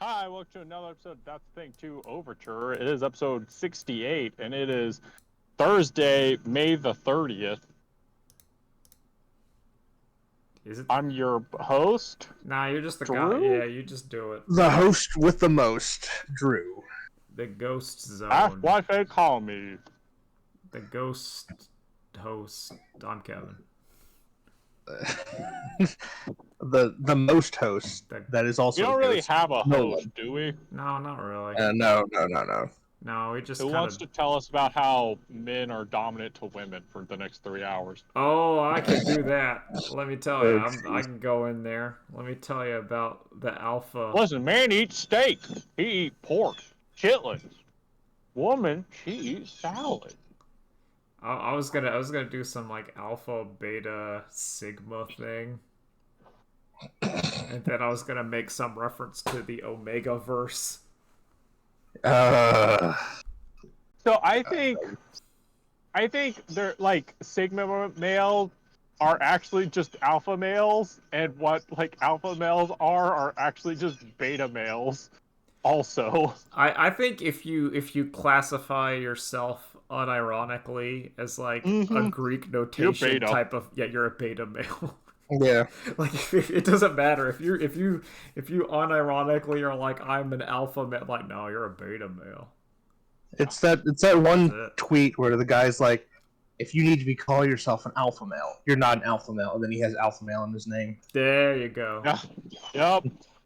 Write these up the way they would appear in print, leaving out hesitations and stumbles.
Hi, welcome to another episode of That's the Thing 2 Overture. It is episode 68, and it is Thursday, May the 30th. Is it? I'm your host. Nah, you're just the Drew? guy. Yeah, you just do it. The host with the most, Drew. The ghost zone. That's what they call me. The ghost host. I'm Kevin. the most host. That is also. We don't really ghost. have a No host, one. do we? No, not really. No. No, we just Who kind wants to tell us about how men are dominant to women for the next 3 hours? Oh, I can do that. Let me tell you. I can go in there. Let me tell you about the alpha. Listen, man eats steak. He eats pork. Chitlins. Woman, she eats salad. I was gonna do some like alpha, beta, sigma thing. And then I was gonna make some reference to the Omega verse. So I think they're like sigma males are actually just alpha males, and what like alpha males are actually just beta males. Also, I think if you classify yourself unironically as like a Greek notation type of you're a beta male. Yeah. Like it doesn't matter if you unironically are like I'm an alpha male. Like no, you're a beta male. It's that one tweet where the guy's like, if you need to be calling yourself an alpha male, you're not an alpha male, and then he has alpha male in his name. There you go. Yeah. Yep.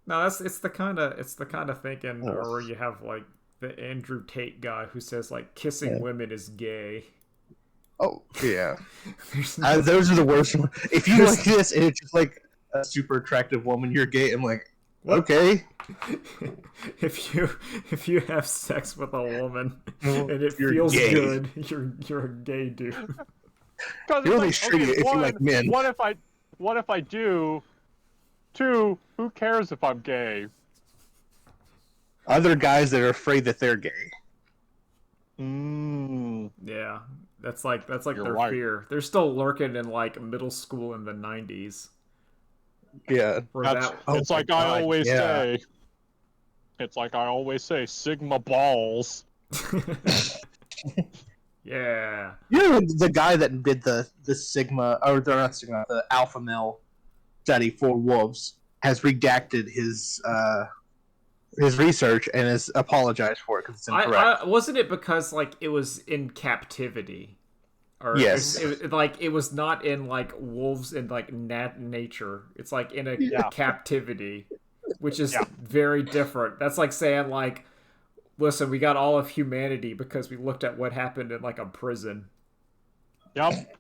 No, it's the kind of thinking, or where you have like the Andrew Tate guy who says like kissing women is gay. Oh yeah, those are the worst. If you like this, and it's just like a super attractive woman, you're gay. I'm like, okay. If you have sex with a woman and it feels gay. good, you're a gay dude. You're only straight if you like men. What if I do? Two, who cares if I'm gay? Other guys that are afraid that they're gay. Yeah, that's like You're their right. fear. They're still lurking in like middle school in the 90s. Yeah, it's like I always say. It's like I always say, Sigma balls. Yeah. You know the guy that did the Sigma, or they're not Sigma, the alpha male study for wolves has redacted his research and has apologized for it because it's incorrect. Wasn't it because like it was in captivity? Or yes. It was not in like wolves in like nature. It's like in a captivity, which is very different. That's like saying like, listen, we got all of humanity because we looked at what happened in like a prison. Yep.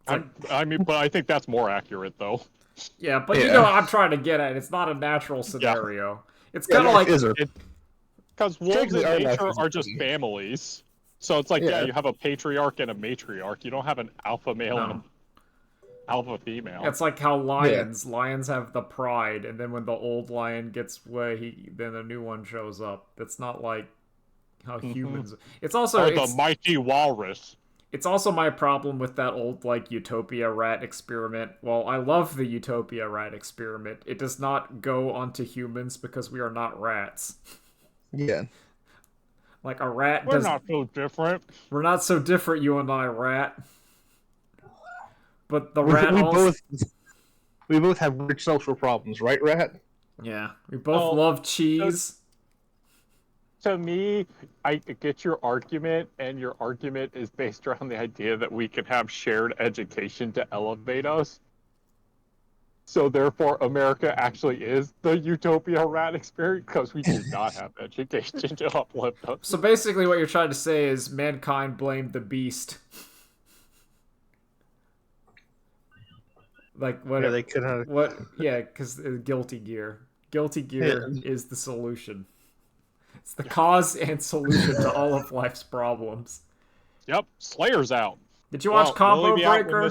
I mean, but I think that's more accurate though. Yeah, but you know what I'm trying to get at. It's not a natural scenario. Yeah. It's kind of like because wolves in nature are just families. So it's like you have a patriarch and a matriarch. You don't have an alpha male and an alpha female. It's like how lions have the pride, and then when the old lion gets away, then a new one shows up. That's not like how humans. It's also the mighty walrus. It's also my problem with that old like Utopia rat experiment. Well, I love the Utopia rat experiment. It does not go onto humans because we are not rats. Yeah. Like a rat We're not so different. We're not so different, you and I, rat. But the rat also... We both have weird social problems, right, rat? Yeah. We both love cheese. To me, I get your argument, and your argument is based around the idea that we can have shared education to elevate us. So therefore, America actually is the Utopia rat experience because we do not have education to uplift us. So basically what you're trying to say is mankind blamed the beast. Like what? Yeah, they could have. What? Yeah, because Guilty Gear. Guilty Gear is the solution. It's the cause and solution to all of life's problems. Yep, Slayer's out. Did you watch Combo Breaker?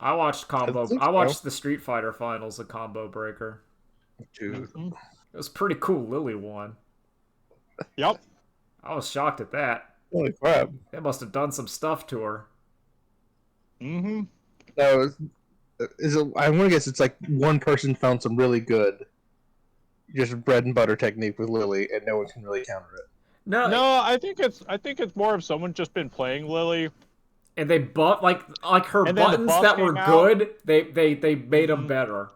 I watched I watched the Street Fighter finals of Combo Breaker. Dude. It was pretty cool. Lily won. Yep. I was shocked at that. Holy crap. They must have done some stuff to her. Mm-hmm. I want to guess it's like one person found some really good just bread and butter technique with Lily, and no one can really counter it. No, I think it's more of someone just been playing Lily, and they like her and then the buttons buff that were came out. good. They made them better.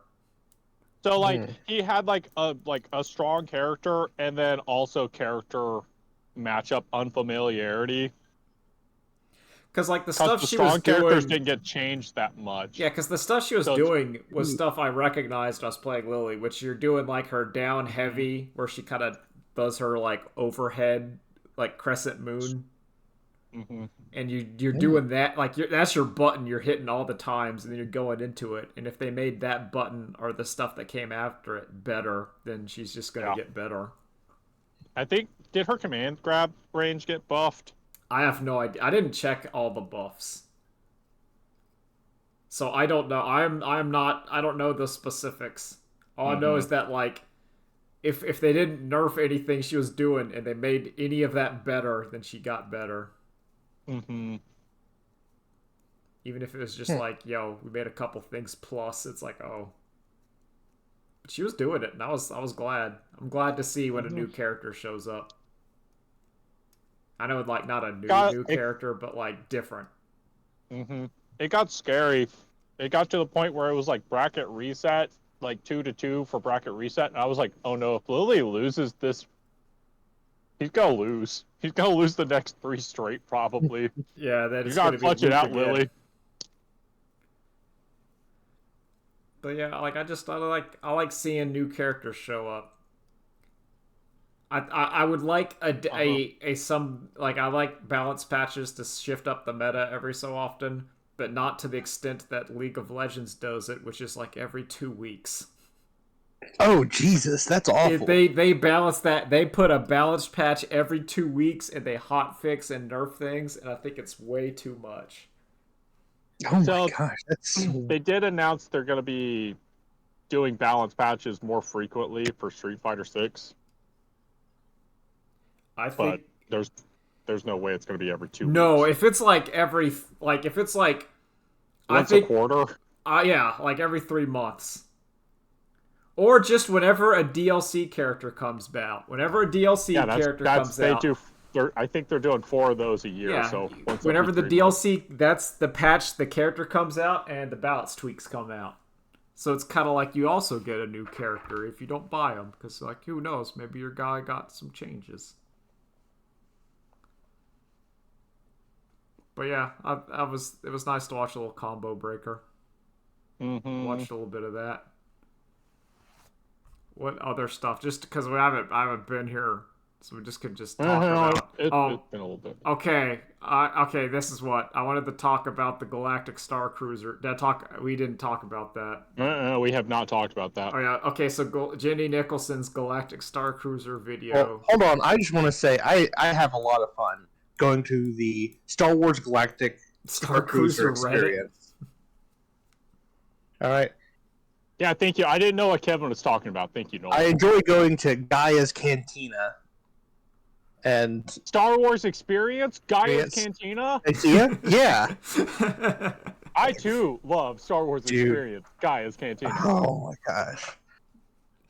So like he had like a strong character, and then also character matchup unfamiliarity. Because like the stuff The she strong was characters doing didn't get changed that much. Yeah, because the stuff she was So doing was stuff I recognized us playing Lily, which you're doing like her down heavy, where she kind of does her like overhead, like crescent moon, and you're doing that like that's your button you're hitting all the times, and then you're going into it. And if they made that button or the stuff that came after it better, then she's just gonna get better. I think did her command grab range get buffed? I have no idea. I didn't check all the buffs. So I don't know. I'm not. I don't know the specifics. All I know is that like, if they didn't nerf anything she was doing and they made any of that better, then she got better. Even if it was just like, yo, we made a couple things plus, it's like, oh. But she was doing it, and I was glad. I'm glad to see when a new character shows up. I know, like not a new character, but like different. It got scary. It got to the point where it was like bracket reset, like 2-2 for bracket reset, and I was like, oh no, if Lily loses this, he's gonna lose. He's gonna lose the next 3 straight, probably. Yeah, that's you gotta clutch it out, again. Lily. But yeah, like I like seeing new characters show up. I would like a some like I like balance patches to shift up the meta every so often, but not to the extent that League of Legends does it, which is like every 2 weeks. Oh Jesus, that's awful. They balance that. They put a balanced patch every 2 weeks, and they hotfix and nerf things, and I think it's way too much. Oh my gosh, that's... They did announce they're going to be doing balance patches more frequently for Street Fighter 6. I think there's no way it's going to be every 2 weeks. No, if it's like if it's like once a quarter. Yeah, like every 3 months. Or just whenever a DLC character comes out. Whenever a DLC character comes out. I think they're doing 4 of those a year. Yeah, so whenever the DLC, that's the patch, the character comes out, and the balance tweaks come out. So it's kind of like you also get a new character if you don't buy them, because like who knows, maybe your guy got some changes. But yeah, it was nice to watch a little combo breaker. Watched a little bit of that. What other stuff? Just because I haven't been here, so we just could just talk about. It's been a little bit. Okay, okay. This is what I wanted to talk about: the Galactic Star Cruiser. We didn't talk about that. We have not talked about that. Oh yeah. Okay, so Jenny Nicholson's Galactic Star Cruiser video. Well, hold on, I just want to say I have a lot of fun going to the Star Wars Galactic Star Cruiser experience. All right. Yeah, thank you. I didn't know what Kevin was talking about. Thank you, Noel. I enjoy going to Gaia's Cantina. And Star Wars Experience? Gaia's Cantina? Yeah. I, too, love Star Wars Experience. Gaia's Cantina. Oh, my gosh.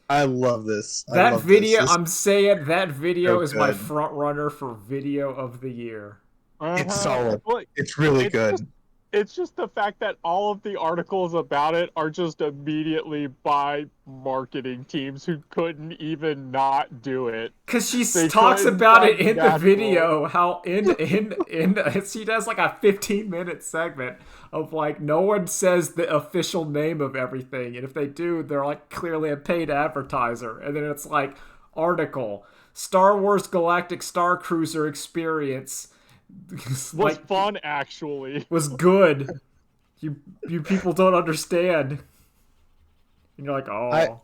I love this. That video, I'm saying that video is my front runner for video of the year. It's solid. It's really good. It's just the fact that all of the articles about it are just immediately by marketing teams who couldn't even not do it. Because she talks about it in the video, how she does like a 15-minute segment of like no one says the official name of everything, and if they do, they're like clearly a paid advertiser. And then it's like article, Star Wars Galactic Star Cruiser Experience. Was fun, actually. Was good. You people don't understand. And you're like, oh.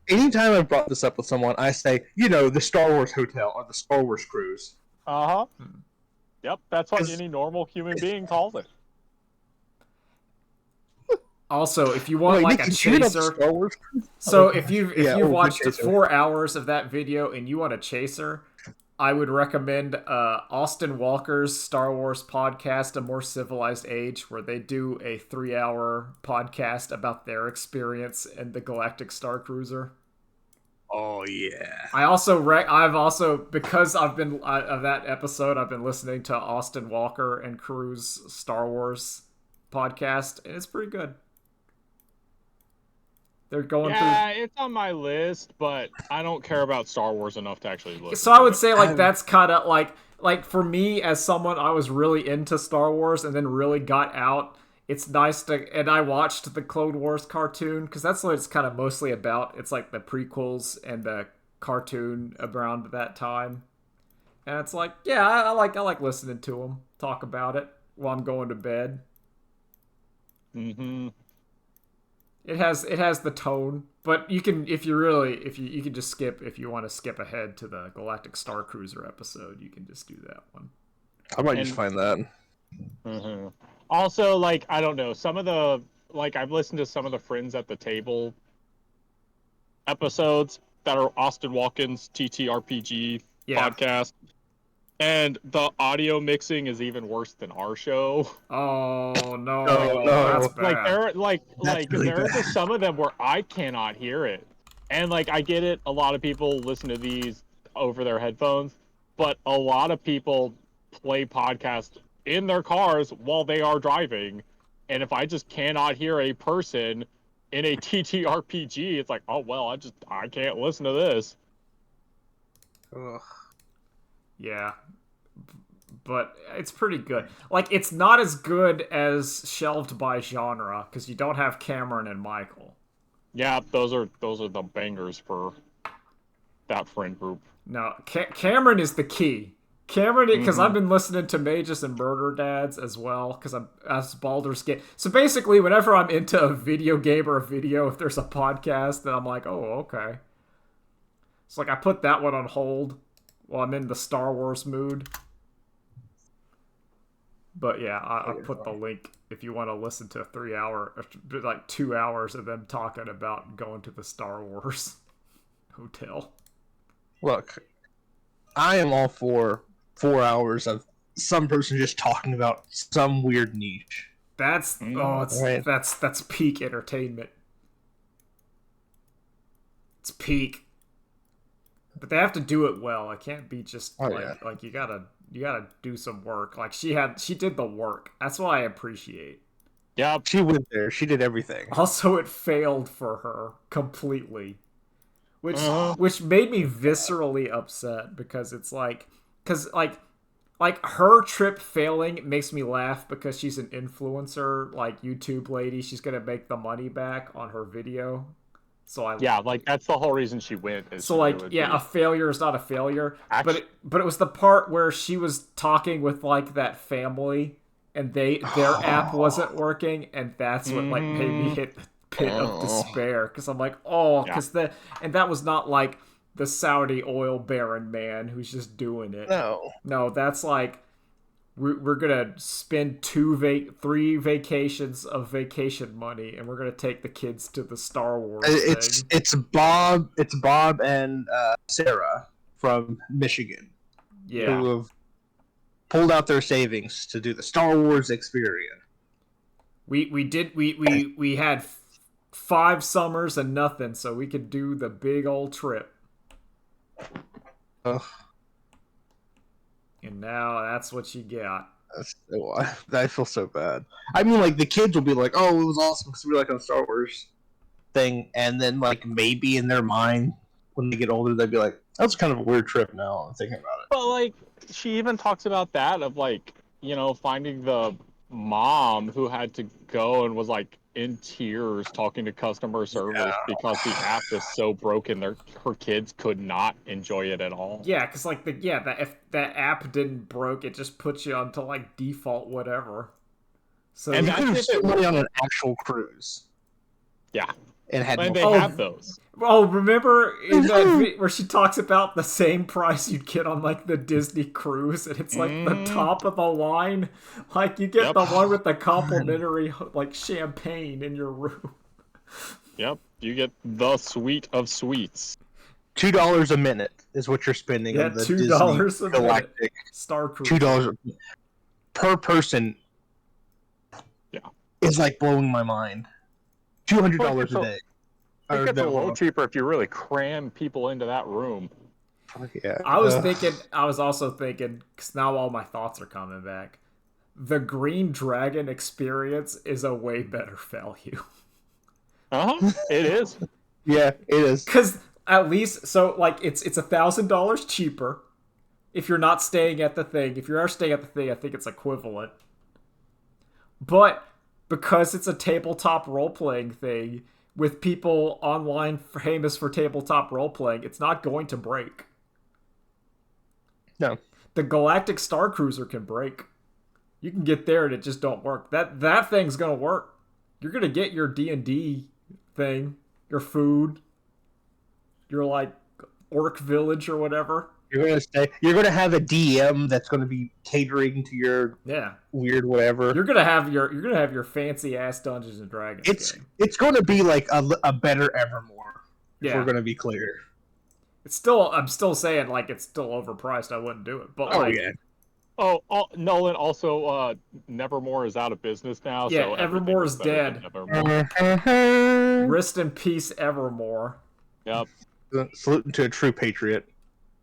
Anytime I've brought this up with someone, I say, the Star Wars Hotel or the Star Wars Cruise. Yep, that's what any normal human being calls it. Also, if you want like a chaser, so if you've watched 4 hours of that video and you want a chaser, I would recommend Austin Walker's Star Wars podcast, A More Civilized Age, where they do a 3-hour podcast about their experience in the Galactic Star Cruiser. Oh, Oh yeah. I've also because I've been of that episode. I've been listening to Austin Walker and Crew's Star Wars podcast, and it's pretty good. They're going through. Yeah, it's on my list, but I don't care about Star Wars enough to actually listen. So I would to say like that's kind of like for me as someone I was really into Star Wars and then really got out. It's nice to and I watched the Clone Wars cartoon because that's what it's kind of mostly about. It's like the prequels and the cartoon around that time, and it's like yeah, I like listening to them talk about it while I'm going to bed. Mm-hmm. It has the tone, but you can if you can just skip if you want to skip ahead to the Galactic Star Cruiser episode, you can just do that one. I might just find that. Mm-hmm. Also, like I don't know, some of the like I've listened to some of the Friends at the Table episodes that are Austin Walken's TTRPG podcast. And the audio mixing is even worse than our show. Oh no, that's bad. Like there are just some of them where I cannot hear it. And like I get it, a lot of people listen to these over their headphones, but a lot of people play podcasts in their cars while they are driving. And if I just cannot hear a person in a TTRPG, it's like, oh well, I can't listen to this. Ugh. Yeah, but it's pretty good. Like, it's not as good as Shelved by Genre because you don't have Cameron and Michael. Yeah, those are the bangers for that friend group. No, Cameron is the key. Cameron, because I've been listening to Magus and Murder Dads as well, because I'm as Baldur's Gate. So basically, whenever I'm into a video game or a video, if there's a podcast, then I'm like, oh, okay. It's like I put that one on hold while I'm in the Star Wars mood. But yeah, I put the link if you want to listen to 2 hours of them talking about going to the Star Wars hotel. Look, I am all for 4 hours of some person just talking about some weird niche. That's peak entertainment. It's peak. But they have to do it well. It can't be just like you gotta do some work. Like she did the work. That's what I appreciate. Yeah, she went there. She did everything. Also, it failed for her completely, which made me viscerally upset because it's like her trip failing makes me laugh because she's an influencer, like YouTube lady. She's gonna make the money back on her video. So that's the whole reason she went. A failure is not a failure. Actually, but it was the part where she was talking with like that family, and their app wasn't working, and that's what like made me hit the pit of despair because I'm like, that was not like the Saudi oil baron man who's just doing it. No, that's like. We're gonna spend 3 vacations of vacation money, and we're gonna take the kids to the Star Wars thing. It's Bob and Sarah from Michigan, who have pulled out their savings to do the Star Wars experience. We had 5 summers and nothing, so we could do the big old trip. And now that's what you got. I feel so bad. I mean, like, the kids will be like, oh, it was awesome because we were, like, on a Star Wars thing. And then, like, maybe in their mind, when they get older, they'd be like, that's kind of a weird trip now. I'm thinking about it. But, like, she even talks about that of, like, finding the mom who had to go and was, like, in tears talking to customer service because the app is so broken her kids could not enjoy it at all. Yeah, because like if that app didn't broke, it just puts you onto like default whatever. So and you could have spent money on an actual cruise. Yeah. And they have those. Oh, remember in that where she talks about the same price you'd get on like the Disney cruise, and it's like the top of the line. Like you get the one with the complimentary like champagne in your room. Yep, you get the suite of suites. $2 a minute is what you're spending on the Disney Galactic Star Cruise. $2 per person. Yeah, it's like blowing my mind. $200 a day. I think it's a little cheaper if you really cram people into that room. Yeah. I was also thinking, because now all my thoughts are coming back. The Green Dragon experience is a way better value. It is. Yeah, it is. Because at least, so like it's $1,000 cheaper if you're not staying at the thing. If you are staying at the thing, I think it's equivalent. But because it's a tabletop role-playing thing with people online famous for tabletop role-playing, it's not going to break. No. The Galactic Star Cruiser can break. You can get there and it just don't work. That thing's gonna work. You're gonna get your D&D thing, your food, your like orc village or whatever. You're gonna have a DM that's gonna be catering to your weird whatever. You're gonna have your fancy ass Dungeons and Dragons game. It's gonna be like a better Evermore. If we're gonna be clear. I'm still saying like it's still overpriced. I wouldn't do it. But Nolan, also Nevermore is out of business now. Yeah, so Evermore is dead. Rest in peace, Evermore. Yep. Saluting to a true patriot.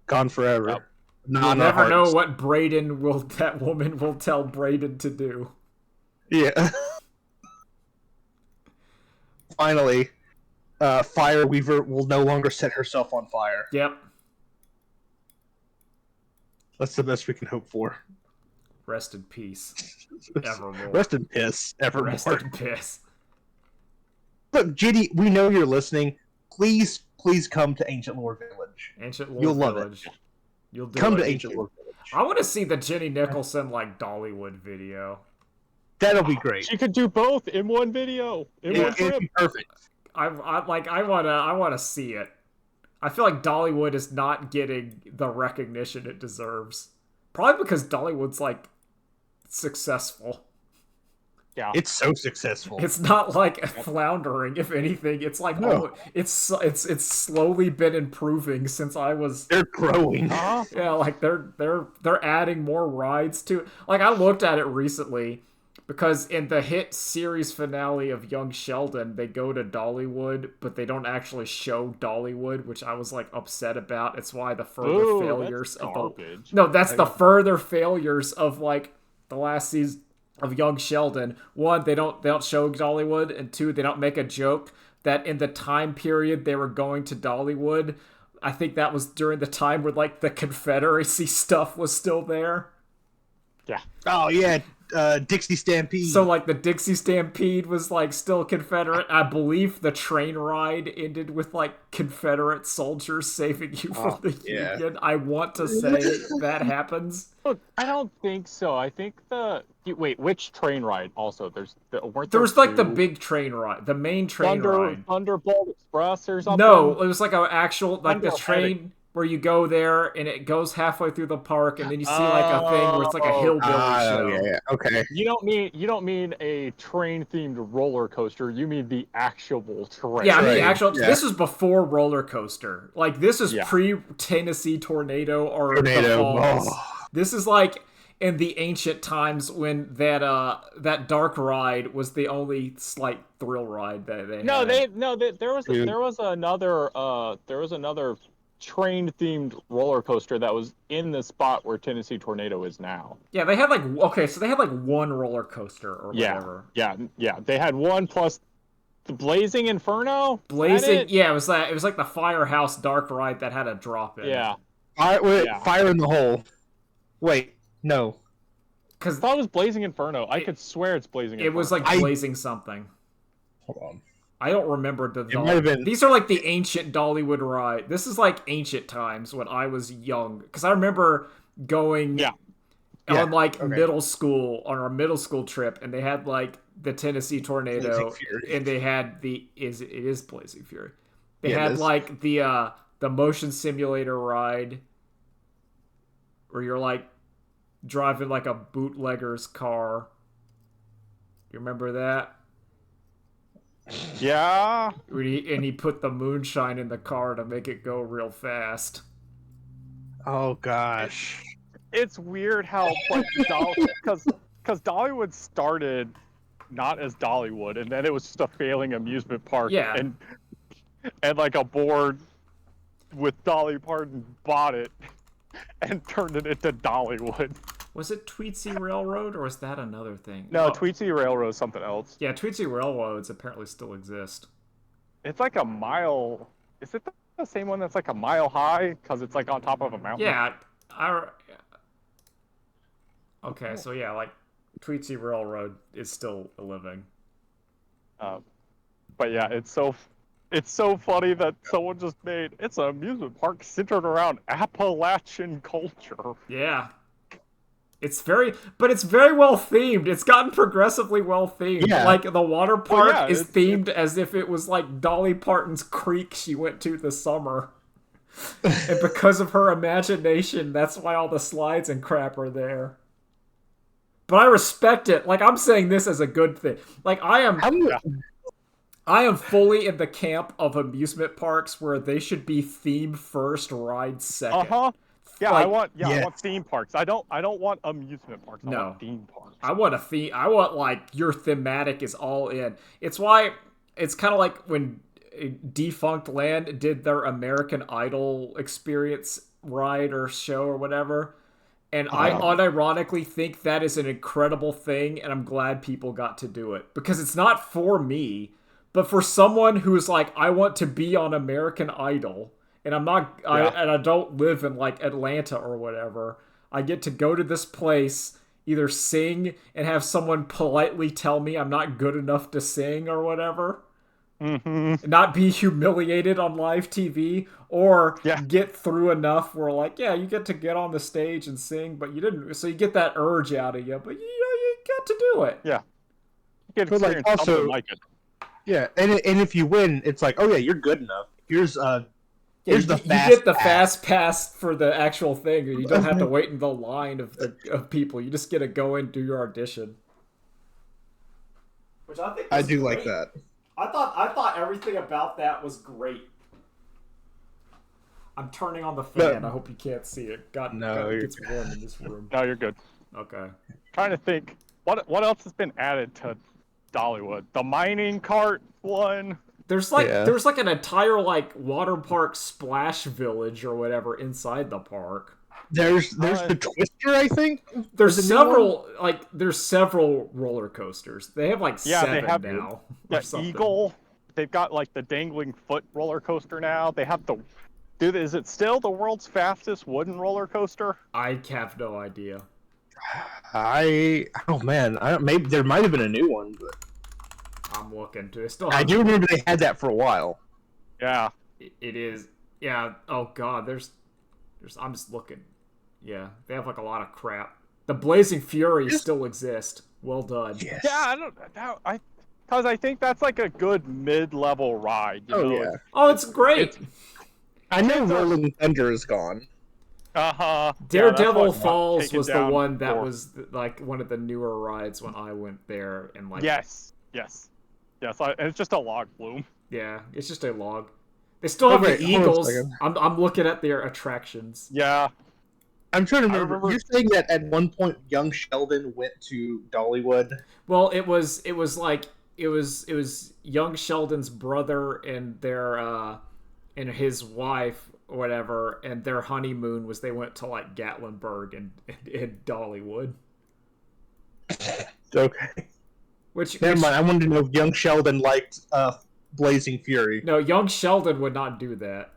Gone forever. Yep. You'll never know what that woman will tell Braden to do. Yeah. Finally, Fireweaver will no longer set herself on fire. Yep. That's the best we can hope for. Rest in peace, Evermore. Rest in piss, Evermore. Rest in piss. Look, Ginny, we know you're listening. Please come to Ancient Lore Village. Ancient Lore You'll Village. love it. You'll do come it. to Ancient Lore Village. I want to see the Jenny Nicholson like Dollywood video. That'll be great. She could do both in one video. One trip. It'd be perfect. I want to see it. I feel like Dollywood is not getting the recognition it deserves. Probably because Dollywood's like successful. Yeah, it's so successful. It's not like floundering. If anything, it's like it's slowly been improving since I was. They're growing. Yeah, like they're adding more rides to. Like I looked at it recently. Because in the hit series finale of Young Sheldon, they go to Dollywood, but they don't actually show Dollywood, which I was like upset about. It's why the further failures of the further failures of like the last season of Young Sheldon. One, they don't show Dollywood, and two, they don't make a joke that in the time period they were going to Dollywood, I think that was during the time where like the Confederacy stuff was still there. Yeah. Oh yeah. Dixie Stampede. So like the Dixie Stampede was like still Confederate. I believe the train ride ended with like Confederate soldiers saving you from the Union. I want to say that happens. Look, I don't think so. I think which train ride? Also, there was like the big train ride, the main train ride, Thunderbolt Express or something. No, it was like an actual like the train. Where you go there and it goes halfway through the park, and then you see like a thing where it's like a hillbilly show. Yeah, okay. You don't mean a train themed roller coaster. You mean the actual train. Yeah, I mean actual. Yeah. This is before roller coaster. Like this is pre Tennessee Tornado or the Falls. This is like in the ancient times when that dark ride was the only slight thrill ride that they had. There was another train themed roller coaster that was in the spot where Tennessee Tornado is now. Yeah, they had one roller coaster or whatever. Yeah. They had one plus the Blazing Inferno. Yeah, it was like the Firehouse dark ride that had a drop in. Yeah. Fire in the hole. Wait, no. Because I thought it was Blazing Inferno. I could swear it's Blazing Inferno. It was like Blazing something. Hold on. I don't remember These are like the ancient Dollywood ride. This is like ancient times when I was young. Because I remember going on like middle school, on our middle school trip, and they had like the Tennessee Tornado, and they had it is Blazing Fury. They had like the motion simulator ride where you're like driving like a bootlegger's car. You remember that? Yeah. And he put the moonshine in the car to make it go real fast. Oh gosh. It's weird how like because Dollywood started not as Dollywood, and then it was just a failing amusement park. Yeah. And and like a board with Dolly Parton bought it and turned it into Dollywood. Was it Tweetsy Railroad, or is that another thing? No, Tweetsy Railroad is something else. Yeah, Tweetsy Railroads apparently still exist. It's like a mile. Is it the same one that's like a mile high? Because it's like on top of a mountain. Yeah, okay, so yeah, like Tweetsy Railroad is still a living. But yeah, it's so funny that someone just made it's an amusement park centered around Appalachian culture. Yeah. It's very well themed. It's gotten progressively well themed. Yeah. Like the water park yeah, is themed as if it was like Dolly Parton's creek she went to this summer. And because of her imagination, that's why all the slides and crap are there. But I respect it. Like, I'm saying this as a good thing. Like, I am fully in the camp of amusement parks where they should be theme first, ride second. Uh-huh. Yeah, Like, I want theme parks. I don't want amusement parks. I No. want theme parks. I want a theme. I want, like, your thematic is all in. It's why it's kind of like when Defunct Land did their American Idol experience ride or show or whatever. And I unironically think that is an incredible thing, and I'm glad people got to do it. Because it's not for me, but for someone who's like, I want to be on American Idol, and I don't live in like Atlanta or whatever. I get to go to this place, either sing and have someone politely tell me I'm not good enough to sing or whatever. Mm-hmm. Not be humiliated on live TV, or get through enough where like, yeah, you get to get on the stage and sing, but you didn't. So you get that urge out of you, but you got to do it. Yeah. You get But, like, experience also- something like it. Yeah, and if you win, it's like, oh yeah, you're good enough. Here's Yeah, here's you, the you fast get the pass. fast pass for the actual thing. You don't have to wait in the line of people. You just get to go in, do your audition. Which I think I do like that. I thought everything about that was great. I'm turning on the fan. I hope you can't see it. It gets warm in this room. No, you're good. Okay. Trying to think what else has been added to Dollywood. The mining cart one. There's like an entire like water park splash village or whatever inside the park. There's the Twister, I think. There's several roller coasters. They have like 7 they have now. The Eagle. They've got like the dangling foot roller coaster now. They have is it still the world's fastest wooden roller coaster? I have no idea. Maybe there might have been a new one, but I'm looking to. I do remember they had that for a while. Yeah. It is. Yeah. Oh god. There's. I'm just looking. Yeah. They have like a lot of crap. The Blazing Fury still exist. Well done. Yes. Yeah, because I think that's like a good mid-level ride. You know? Yeah. Oh, it's great. I know Rolling Thunder is gone. Uh-huh. Daredevil Falls was the one that was like one of the newer rides when I went there, and like Yes. And it's just a log flume. yeah, it's just a log. They still have the hold on a Eagles. second. I'm looking at their attractions. Yeah. I'm trying to remember. You're saying that at one point young Sheldon went to Dollywood? Well, it was young Sheldon's brother and their and his wife or whatever, and their honeymoon was they went to like Gatlinburg and Dollywood. Okay. Which Never mind. I wanted to know if young Sheldon liked Blazing Fury. No, young Sheldon would not do that.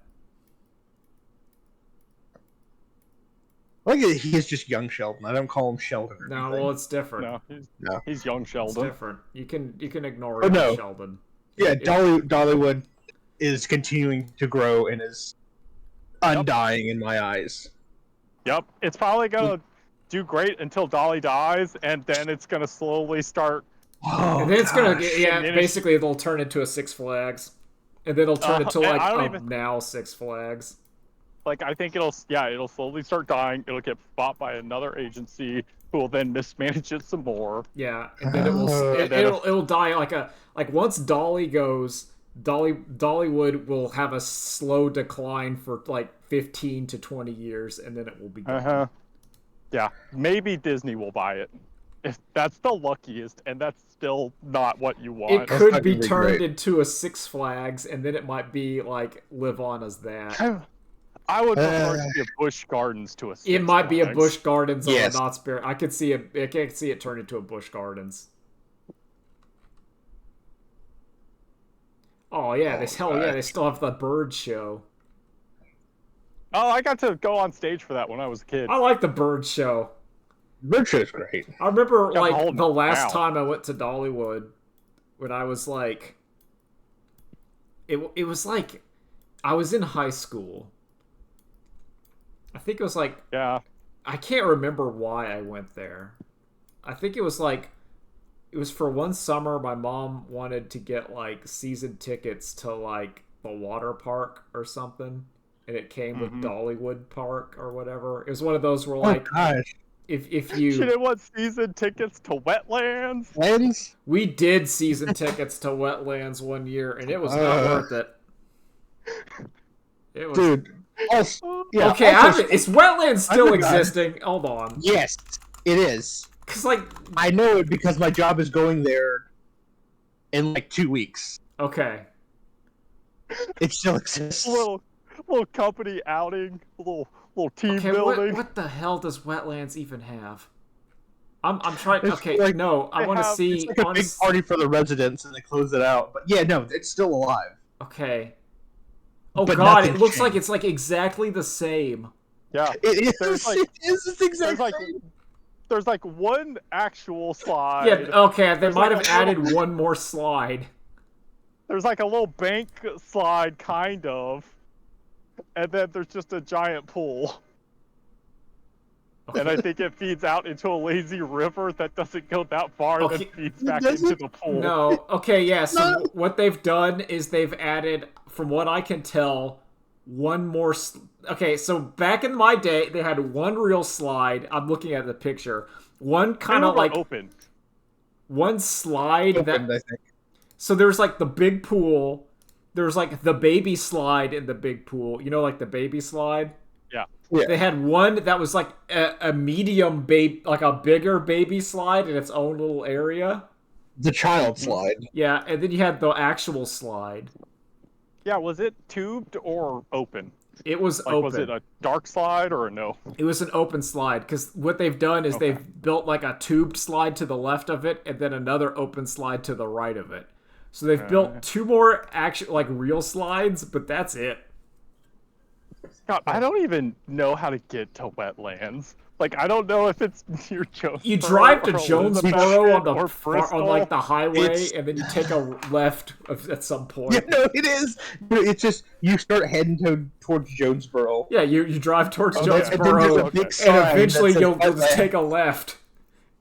Like he is just young Sheldon. I don't call him Sheldon. Or No, anything. well, it's different. No, he's young It's Sheldon. different. You can ignore Oh, young no. Sheldon. Yeah, Dollywood is continuing to grow and is undying in my eyes. Yep. It's probably gonna do great until Dolly dies, and then it's gonna slowly start. Oh, And then it's gonna gosh. basically it'll turn into a Six Flags, and then it'll turn into like I don't a even- now Six Flags. Like I think it'll slowly start dying. It'll get bought by another agency who will then mismanage it some more. Yeah, and then it'll die like once Dolly goes, Dollywood will have a slow decline for like 15 to 20 years, and then it will be gone. Yeah. Maybe Disney will buy it. if that's the luckiest, and that's still not what you It want. could be gonna be turned great. into a Six Flags, and then it might be like live on as that. I would prefer it to be a Busch Gardens to a Six It might be a Flags. Busch Gardens or a Yes. Knott's Berry. I could see it. I can see it turn into a Busch Gardens. Oh yeah, they they still have the bird show. Oh, I got to go on stage for that when I was a kid. I like the bird show. Bird show's great. I remember Got like hold the last now. time I went to Dollywood when I was like it was like I was in high school. I think it was like Yeah. I can't remember why I went there. I think it was like it was for one summer my mom wanted to get like season tickets to like the water park or something, and it came with Dollywood Park or whatever. It was one of those where like gosh. if She you didn't want season tickets to Wetlands. Lens? we did season tickets to Wetlands one year and it was not worth it. It was Dude. Also, yeah, okay. also, Is Wetlands still I'm a guy. existing? Hold on, yes, it is. because like I know it because my job is going there in like 2 weeks. okay, It still exists. Little company outing, little team okay, building. what the hell does Wetlands even have? I'm trying. It's Okay, like- no, I they want to have- see. It's like a I wanna big party for the residents and they close it out. But yeah, no, it's still alive. Okay. Oh But god, it nothing's looks like changed. it's like exactly the same. Yeah. It is. There's like- It is. It's exactly. There's like one actual slide. Yeah, okay, they There's might like have a little- added one more slide. There's like a little bank slide, kind of, and then there's just a giant pool. And I think it feeds out into a lazy river that doesn't go that far, and Okay. then feeds back Does into it? the pool. No, okay, yeah, so No. what they've done is they've added, from what I can tell, one more... Okay, so back in my day, they had one real slide. I'm looking at the picture. One kind of like... open. One slide Opened, that... I think. So there's like the big pool. There's like the baby slide in the big pool. You know, like the baby slide? Yeah. Yeah. They had one that was like a medium baby, like a bigger baby slide in its own little area. The child slide. Yeah, and then you had the actual slide. Yeah, was it tubed or open? It was Like, open. was it a dark slide or a no? It was an open slide because what they've done is Okay. they've built like a tubed slide to the left of it and then another open slide to the right of it. So they've built two more actual like real slides, but that's it. God, I don't even know how to get to Wetlands. Like, I don't know if it's near Jonesboro. You drive to or Jonesboro on Elizabeth the or on like the highway, It's- and then you take a left at some point. Yeah, no, it is. It's just you start heading towards Jonesboro. Yeah, you drive towards And then Jonesboro, there's a and big sign that eventually says you'll just wetland. take a left,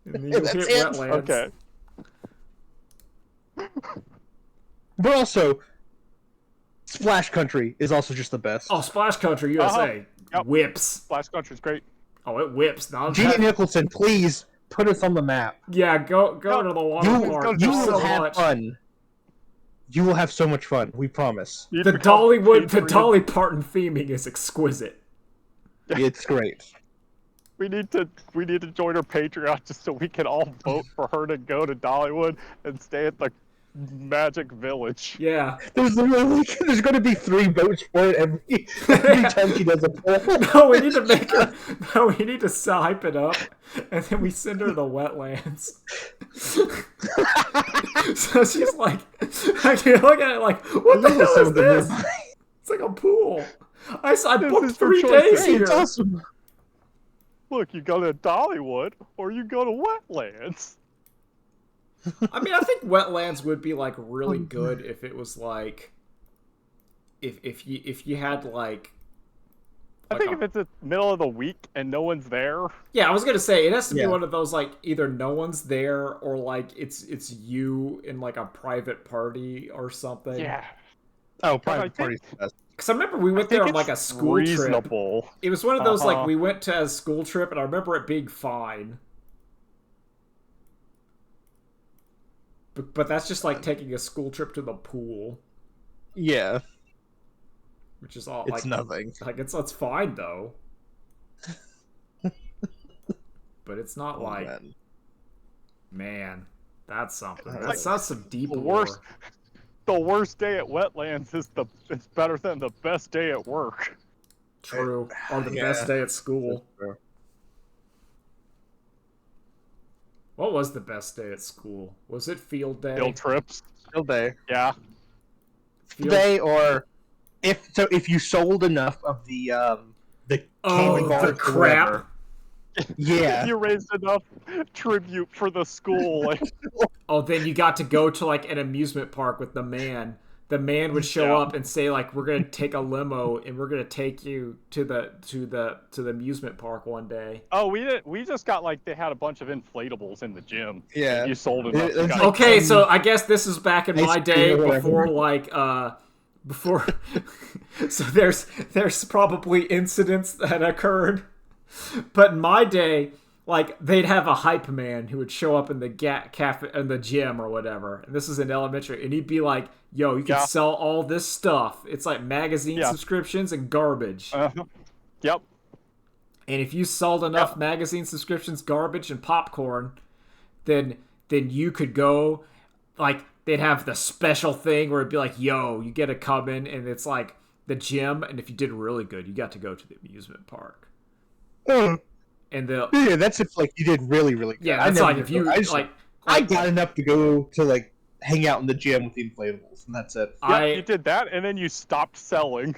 and then you'll That's hit it. wetlands. Okay. But also, Splash Country is also just the best. Oh, Splash Country USA Yep. whips. Splash Country's great. Oh, it whips. Now Gene Nicholson, please put us on the map. yeah, go No, to the water You, park. you There's will so have much. fun. You will have so much fun. We promise. You The become Dollywood, the Patreon. Dolly Parton theming is exquisite. It's great. We need to join her Patreon just so we can all vote for her to go to Dollywood and stay at the Magic Village. Yeah. There's literally there's going to be 3 votes for it every time she does a poll. No, we need to make her. No, we need to hype it up, and then we send her to wetlands. So she's like, I can look at it like, what the hell is this? It's like a pool. I This booked is for 3 choice days three. here. It's awesome. Look, you go to Dollywood or you go to Wetlands. I mean, I think wetlands would be like really good if it was like, if you had like. I think if it's the middle of the week and no one's there. Yeah, I was gonna say it has to be Yeah. one of those like either no one's there or like it's you in like a private party or something. Yeah. Oh, I private think- party's the best. Because I remember we I went there think on like a it's school trip. reasonable. It was one of those like Uh-huh. we went to a school trip, and I remember it being fine. But that's just like taking a school trip to the pool, Yeah, which is all it's like nothing. like it's fine though. But it's not Oh, like man. Man, that's something. Like, That's some deep The lore. worst day at wetlands is better than the best day at work. True. Or the Yeah. best day at school. What was the best day at school? Was it field day? Field trips. Field day. Yeah. Field Day, or if you sold enough of the candy bars the or crap. whatever. Yeah. If you raised enough tribute for the school, like, Oh, then you got to go to like an amusement park with the man. The man would show up and say like, "We're gonna take a limo and we're gonna take you to the amusement park one day." oh, we just got like they had a bunch of inflatables in the gym. Yeah. If you sold enough. You got Okay, so I guess this is back in my cream day or whatever. before like before so there's probably incidents that occurred. But in my day, like they'd have a hype man who would show up in the cafe in the gym or whatever. And this is in elementary, and he'd be like, "Yo, you can sell all this stuff. It's like magazine subscriptions and garbage." Yep. And if you sold enough magazine subscriptions, garbage, and popcorn, then you could go, like, they'd have the special thing where it'd be like, "Yo, you get to come in," and it's like the gym, and if you did really good, you got to go to the amusement park. And yeah, that's if like you did really good. Yeah, that's like if you I got enough to go to like hang out in the gym with the inflatables, and that's it. You did that, and then you stopped selling.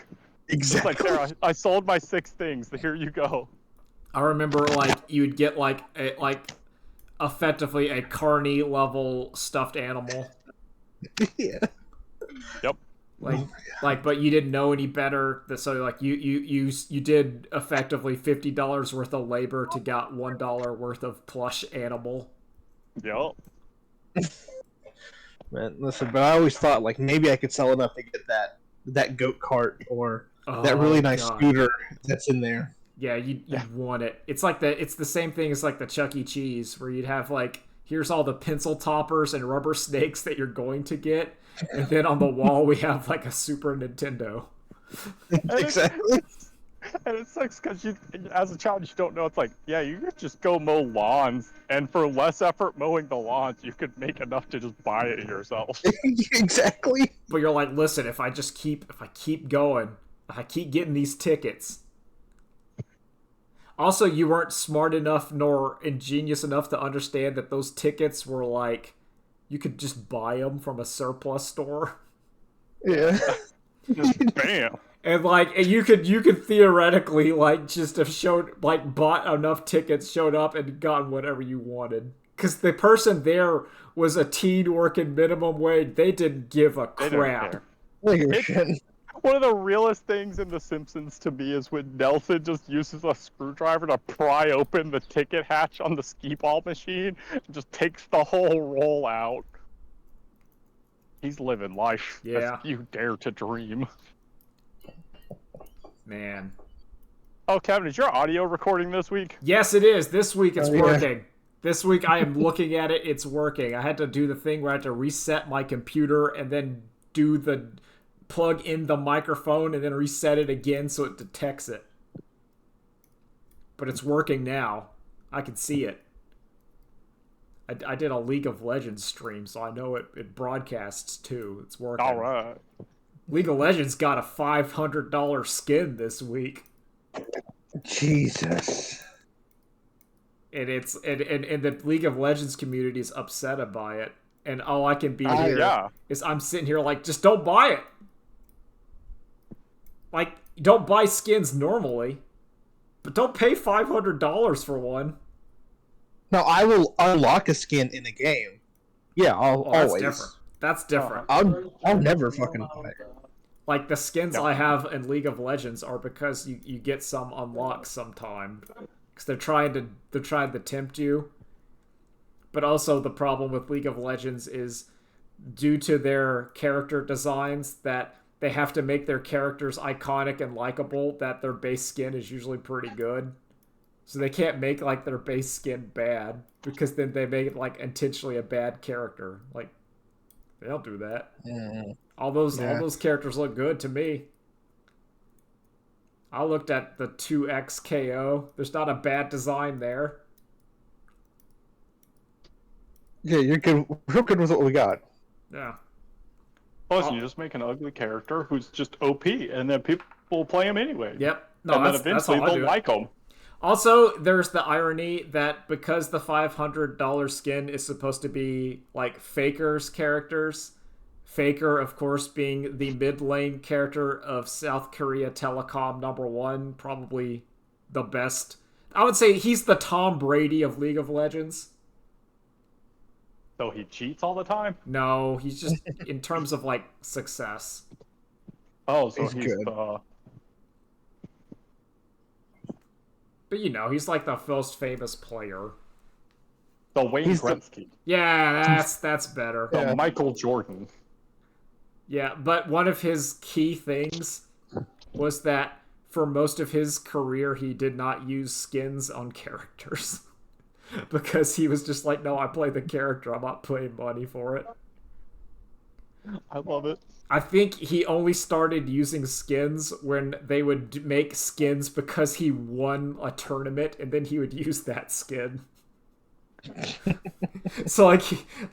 Exactly. It's like, there, I sold my 6 things. Here you go. I remember like you'd get like effectively a carny level stuffed animal. Yeah. Yep. But you didn't know any better. So like you did effectively $50 worth of labor to get $1 worth of plush animal. Yep. Man, listen, but I always thought like maybe I could sell enough to get that goat cart or that really nice scooter that's in there. Yeah, you'd want it. It's the same thing as like the Chuck E. Cheese where you'd have like, here's all the pencil toppers and rubber snakes that you're going to get, and then on the wall we have like a Super Nintendo. Exactly. And it sucks because you, as a child, you don't know. It's like, yeah, you could just go mow lawns, and for less effort mowing the lawns, you could make enough to just buy it yourself. Exactly. But you're like, listen, if I keep going, if I keep getting these tickets. Also, you weren't smart enough nor ingenious enough to understand that those tickets were like, you could just buy them from a surplus store. Yeah. Just bam. And you could theoretically like just have bought enough tickets, showed up, and gotten whatever you wanted. Because the person there was a teen working minimum wage. They didn't give a crap. One of the realest things in The Simpsons to me is when Nelson just uses a screwdriver to pry open the ticket hatch on the skee-ball machine and just takes the whole roll out. He's living life as you dare to dream. Man. Oh, Kevin, is your audio recording this week? Yes, it is. This week it's working. This week I am looking at it. It's working. I had to do the thing where I had to reset my computer and then plug in the microphone and then reset it again so it detects it. But it's working now. I can see it. I did a League of Legends stream, so I know it broadcasts too. It's working. All right. League of Legends got a $500 skin this week. Jesus. And the League of Legends community is upset by it. And all I can be here is I'm sitting here like, just don't buy it. Like, don't buy skins normally, but don't pay $500 for one. No, I will unlock a skin in a game. Yeah, I'll always. That's different. I'll never fucking buy it. Like, the skins I have in League of Legends are because you get some unlocks sometime. Because they're trying to tempt you. But also the problem with League of Legends is due to their character designs that they have to make their characters iconic and likable, that their base skin is usually pretty good. So they can't make like their base skin bad, because then they make it like intentionally a bad character. Like, they don't do that. All those characters look good to me. I looked at the 2X KO. There's not a bad design there. Yeah, you're good. Real good with what we got. Yeah. Plus, you just make an ugly character who's just OP, and then people will play him anyway. Yep. No, And then that's eventually how I they'll do it. like him. Also, there's the irony that because the $500 skin is supposed to be like Faker's characters, Faker, of course, being the mid lane character of South Korea Telecom #1, probably the best. I would say he's the Tom Brady of League of Legends. So he cheats all the time? No, he's just in terms of like success. Oh, so He's he's good. But you know, he's like the most famous player. the Wayne He's the- Gretzky. Yeah, that's better. The Yeah. Michael Jordan. Yeah, but one of his key things was that for most of his career, he did not use skins on characters. Because he was just like, no, I play the character, I'm not paying money for it. I love it. I think he only started using skins when they would make skins because he won a tournament, and then he would use that skin. So like,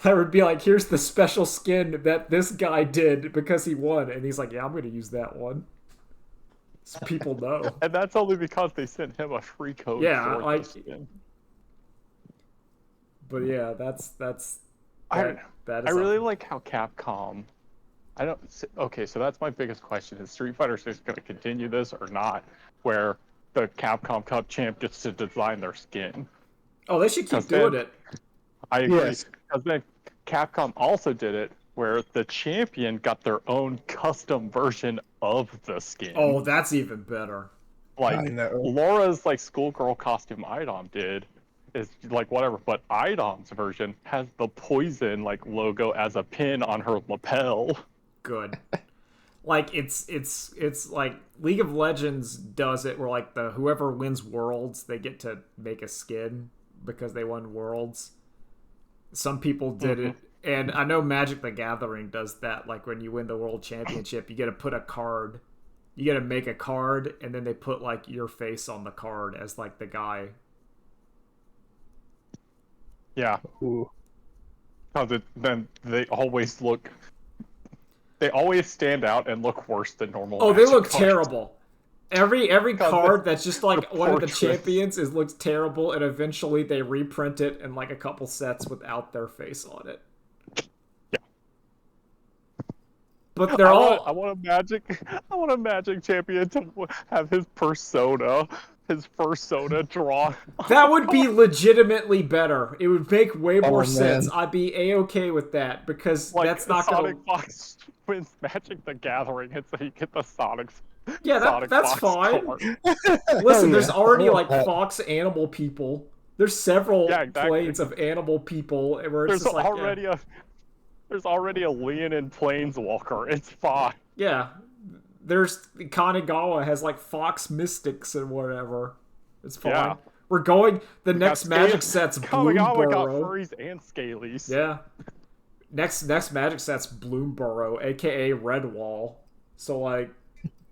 I would be like, here's the special skin that this guy did because he won, and he's like, yeah, I'm gonna use that one. So people know. And that's only because they sent him a free code Yeah, for like- the skin. But yeah, that's I really a- like how Capcom. I don't. Okay, so that's my biggest question: is Street Fighter 6 going to continue this or not? Where the Capcom Cup champ gets to design their skin. Oh, they should keep 'Cause doing then- it. I agree. Yes. Because then Capcom also did it where the champion got their own custom version of the skin. Oh, that's even better. like I know. Laura's like schoolgirl costume Idom did is like whatever, but Idom's version has the poison like logo as a pin on her lapel. Good. Like it's like League of Legends does it where like the whoever wins worlds, they get to make a skin because they won worlds. Some people did it, and I know Magic the Gathering does that. Like when you win the world championship, you get to put a card. You get to make a card, and then they put like your face on the card as like the guy. Yeah, Ooh. then they always stand out and look worse than normal. Oh, they Magic look cards. terrible. Every card that's just like one of the portraits. champions looks terrible, and eventually they reprint it in like a couple sets without their face on it. Yeah. But they're I want a Magic champion to have his persona drawn. that would be legitimately better. It would make way more Oh, sense. man. I'd be a-okay with that because Like that's not Sonic gonna. Fox wins Magic the Gathering, and so you get the Sonic. Yeah, Sonic that's Fox fine. card. Listen, Oh, there's yeah. already I like want that. fox animal people. There's several Yeah, exactly. planes of animal people where it's There's just like there's already a Leonin Planeswalker. It's fine. yeah. There's Kanigawa has like fox mystics and whatever. It's fine. Yeah. We're going. The We next got magic Scaly- set's Kamigawa got Bloomborough. furries and scalies. Yeah. Next magic set's Bloomborough, aka Redwall. So like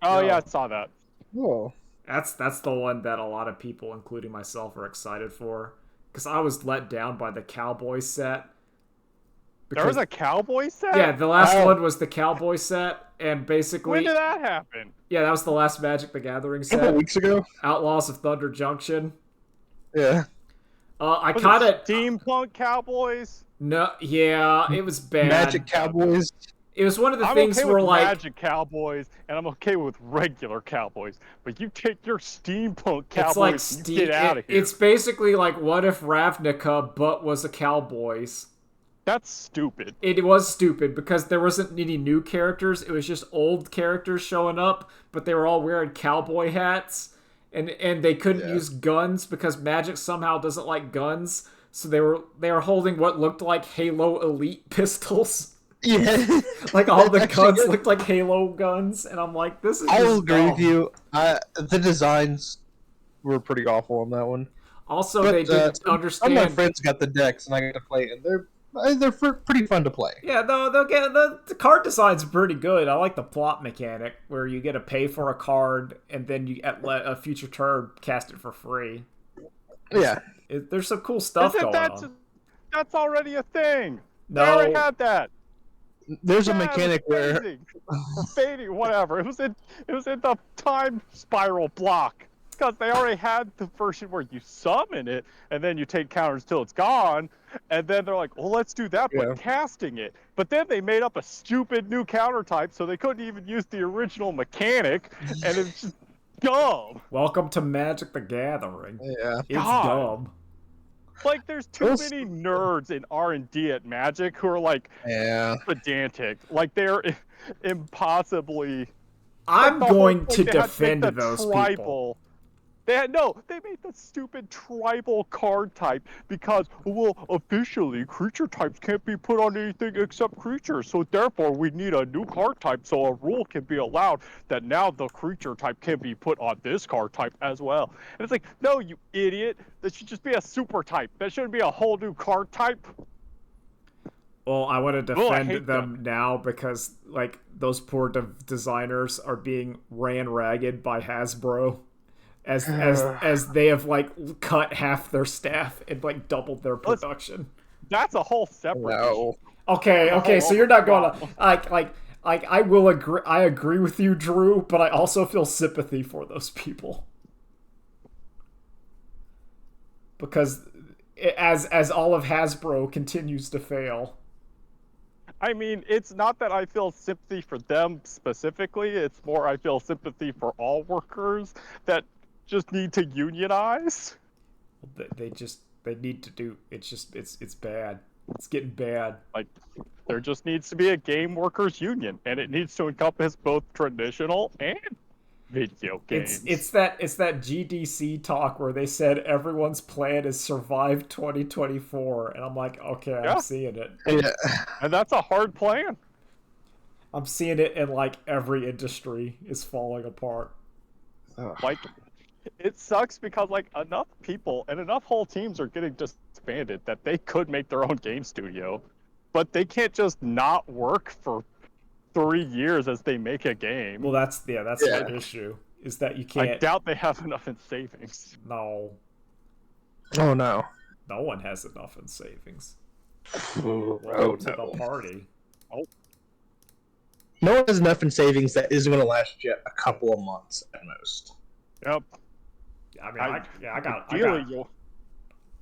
Oh No. yeah, I saw that. Oh. that's the one that a lot of people, including myself, are excited for. Because I was let down by the cowboy set. There was a cowboy set. yeah, the last Oh. one was the cowboy set, and basically When did that happen? yeah, that was the last Magic the Gathering A couple set. weeks ago. Outlaws of Thunder Junction. Yeah. I Was kind it of steampunk cowboys. no, yeah, it was bad. Magic Cowboys. It was one of the I'm things okay where with like Magic Cowboys, and I'm okay with regular cowboys. But you take your steampunk it's cowboys, like and you get out of here. It's basically like what if Ravnica but was a cowboys. That's stupid. It was stupid because there wasn't any new characters. It was just old characters showing up, but they were all wearing cowboy hats, and they couldn't Yeah. use guns because Magic somehow doesn't like guns. So they were holding what looked like Halo Elite pistols. Yeah. Like all the Actually, guns looked like Halo guns, and I'm like, this is. I will just agree with dumb. you. The designs were pretty awful on that one. Also, But, they didn't Some of understand. my friends got the decks, and I got to play, and they're pretty fun to play. Yeah, they'll get the card design's pretty good. I like the plot mechanic where you get to pay for a card and then you at a future turn cast it for free. Yeah. There's some cool stuff Isn't going that on. just, That's already a thing. They already No. had that. There's a Yeah, mechanic it was where phasing. Or fading, whatever. It was in the time spiral block. Because they already had the version where you summon it and then you take counters till it's gone. And then they're like, well, let's do that, but Yeah. casting it. But then they made up a stupid new counter type, so they couldn't even use the original mechanic, and it's just dumb. Welcome to Magic the Gathering. yeah. It's God. dumb. Like, there's too many nerds in R&D at Magic who are like pedantic. Like, they're impossibly. I'm like, going to they had to make defend the those tribal. people. They made the stupid tribal card type because, well, officially creature types can't be put on anything except creatures, so therefore we need a new card type so a rule can be allowed that now the creature type can be put on this card type as well. And it's like, no, you idiot, that should just be a super type. That shouldn't be a whole new card type. Well, I want to defend hate them now because, like, those poor designers are being ran ragged by Hasbro. As they have like cut half their staff and like doubled their production. That's a whole separate issue. Okay, so you're not going to like I will agree. I agree with you, Drew, but I also feel sympathy for those people because as all of Hasbro continues to fail. I mean, it's not that I feel sympathy for them specifically. It's more I feel sympathy for all workers that just need to unionize. They need to do. It's bad. It's getting bad. Like, there just needs to be a game workers union, and it needs to encompass both traditional and video games. It's that GDC talk where they said everyone's plan is survive 2024, and I'm like, okay, I'm seeing it. Yeah. And that's a hard plan. I'm seeing it in like every industry is falling apart. Like, it sucks because like enough people and enough whole teams are getting disbanded that they could make their own game studio, but they can't just not work for 3 years as they make a game. Well, that's the issue is that you can't. I doubt they have enough in savings. No. Oh no. No one has enough in savings. Oh, to the party. Oh. No one has enough in savings that isn't going to last yet a couple of months at most. Yep. I mean,